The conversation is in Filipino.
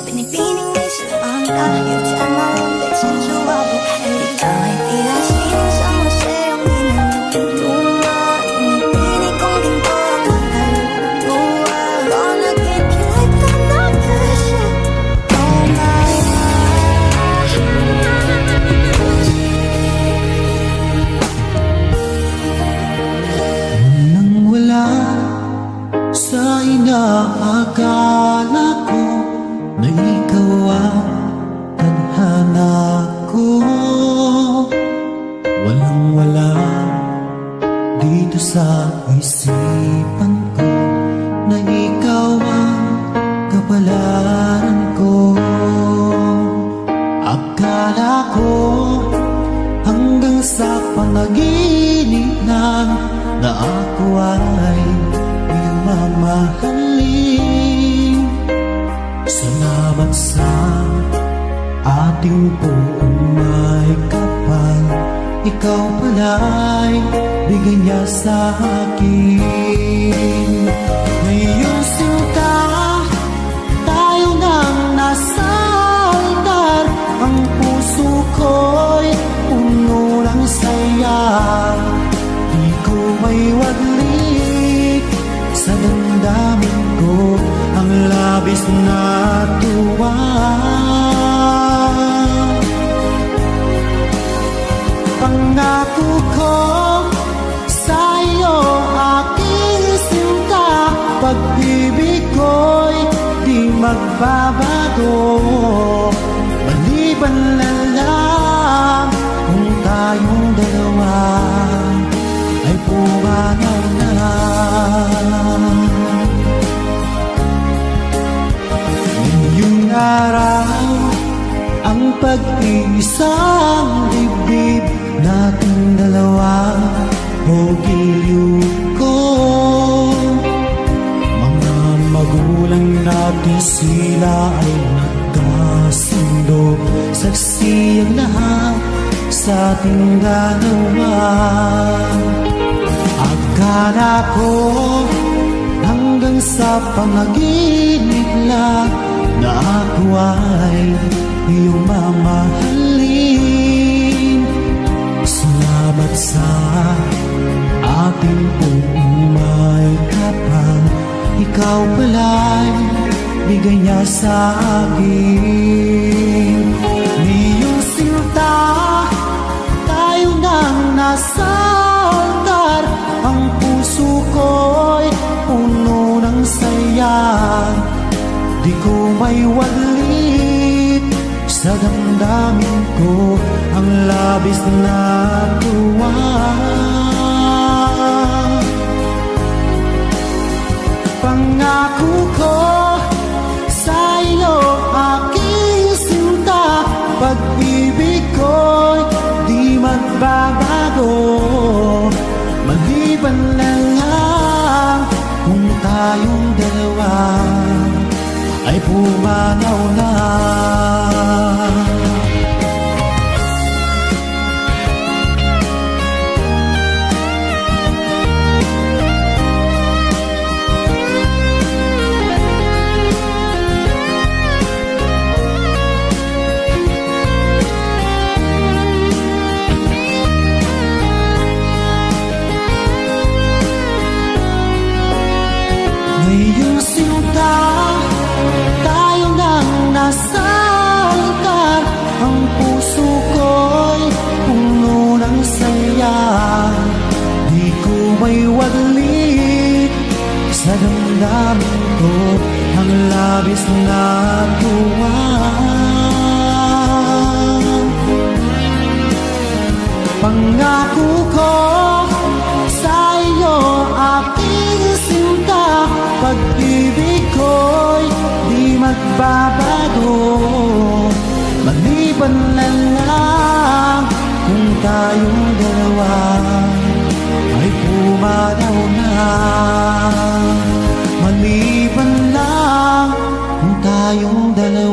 Pinipining may silang kahit saan malapit sa jowa buhay. Ay tila sino sa museyong minaluluma. Pinipinig kong ginto ang kaluluwa. Gonna keep you like the nakasya. Oh my gosh. Nang wala sa inaakala ko na ikaw ang tadhana ko, walang-wala dito sa isipan ko na ikaw ang kapalaran ko. Akala ko hanggang sa panaginip lang na ako ay iyong mamahalin. Salamat sa ating buong may kapal, ikaw pala'y bigay niya sa akin. Ngayong sinta, tayo nang nasa altar. Ang puso ko'y puno ng saya. Di ko may waglit sa damdamin ko ang labis na tuwa. Pangako ko sa iyo, aking sinta, pag-ibig ko'y di magbabago. Maliban na lang kung tayong dalawa ay pumanaw na. Ngayong araw, ang pag-iisang dibdib nating dalawa o giliw ko. Mga magulang natin, sila ay nagkasundo. Saksi ang lahat sa ating dalawa. Akala ko hanggang sa panaginip lang na ako ay iyong mamahalin. Salamat sa ating buong may kapal, ikaw pala'y bigay niya sa akin. Ngayong sinta, tayo nang nasa altar. Ang puso ko'y puno ng saya. Di ko may waglit sa damdamin ko ang labis na tuwa. Pangako ko sa iyo, aking sinta, pag-ibig ko'y di magbabago. Maliban na lang kung tayong dalawa ay pumanaw na. Ngayong sinta, tayo nang nasa altar. Ang puso ko'y puno ng saya. Di ko may waglit sa damdamin ko ang labis na tuwa. Pangako ko sa iyo, aking sinta, pag-ibig ko'y di magbabago. Maliban na lang kung tayong dalawa ay pumanaw na. Maliban lang kung tayong dalawa